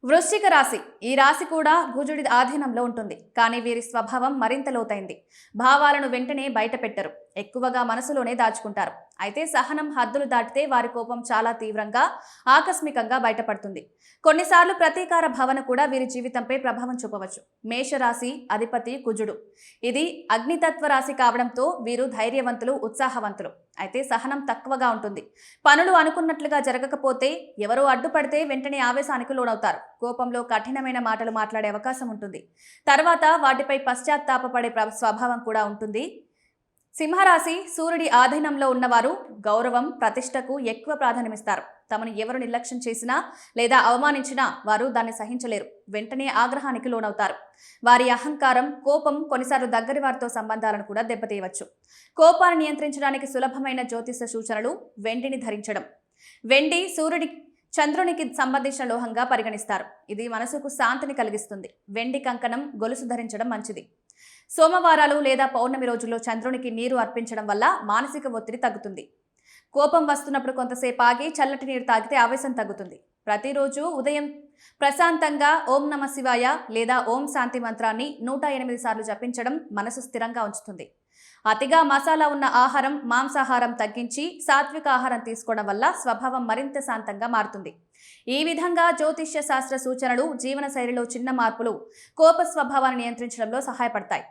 వృశ్చిక రాశి. ఈ రాశి కూడా కుజుడి ఆధీనంలో ఉంటుంది. కానీ వీరి స్వభావం మరింత లోతైంది. భావాలను వెంటనే బయట పెట్టరు. ఎక్కువగా మనసులోనే దాచుకుంటారు. అయితే సహనం హద్దులు దాటితే వారి కోపం చాలా తీవ్రంగా, ఆకస్మికంగా బయటపడుతుంది. కొన్నిసార్లు ప్రతీకార భావన కూడా వీరి జీవితంపై ప్రభావం చూపవచ్చు. మేషరాశి అధిపతి కుజుడు. ఇది అగ్నితత్వ రాశి కావడంతో వీరు ధైర్యవంతులు, ఉత్సాహవంతులు. అయితే సహనం తక్కువగా ఉంటుంది. పనులు అనుకున్నట్లుగా జరగకపోతే, ఎవరో అడ్డుపడితే వెంటనే ఆవేశానికి లోనవుతారు. కోపంలో కఠినమైన మాటలు మాట్లాడే అవకాశం ఉంటుంది. తర్వాత వాటిపై పశ్చాత్తాపపడే స్వభావం కూడా ఉంటుంది. సింహరాశి సూర్యుడి ఆధీనంలో ఉన్నవారు గౌరవం, ప్రతిష్టకు ఎక్కువ ప్రాధాన్యమిస్తారు. తమను ఎవరు నిర్లక్ష్యం చేసినా లేదా అవమానించినా వారు దాన్ని సహించలేరు. వెంటనే ఆగ్రహానికి లోనవుతారు. వారి అహంకారం, కోపం కొన్నిసార్లు దగ్గరి వారితో సంబంధాలను కూడా దెబ్బతీయవచ్చు. కోపాన్ని నియంత్రించడానికి సులభమైన జ్యోతిష సూచనలు: వెండిని ధరించడం. వెండి చంద్రునికి సంబంధించిన లోహంగా పరిగణిస్తారు. ఇది మనసుకు శాంతిని కలిగిస్తుంది. వెండి కంకణం, గొలుసు ధరించడం మంచిది. సోమవారాలు లేదా పౌర్ణమి రోజుల్లో చంద్రునికి నీరు అర్పించడం వల్ల మానసిక ఒత్తిడి తగ్గుతుంది. కోపం వస్తున్నప్పుడు కొంతసేపు ఆగి చల్లటి నీరు తాగితే ఆవేశం తగ్గుతుంది. ప్రతిరోజు ఉదయం ప్రశాంతంగా ఓం నమ శివాయ లేదా ఓం శాంతి మంత్రాన్ని 108 సార్లు జపించడం మనసు స్థిరంగా ఉంచుతుంది. అతిగా మసాలా ఉన్న ఆహారం, మాంసాహారం తగ్గించి సాత్విక ఆహారం తీసుకోవడం వల్ల స్వభావం మరింత శాంతంగా మారుతుంది. ఈ విధంగా జ్యోతిష్య శాస్త్ర సూచనలు, జీవన శైలిలో చిన్న మార్పులు కోప స్వభావాన్ని నియంత్రించడంలో సహాయపడతాయి.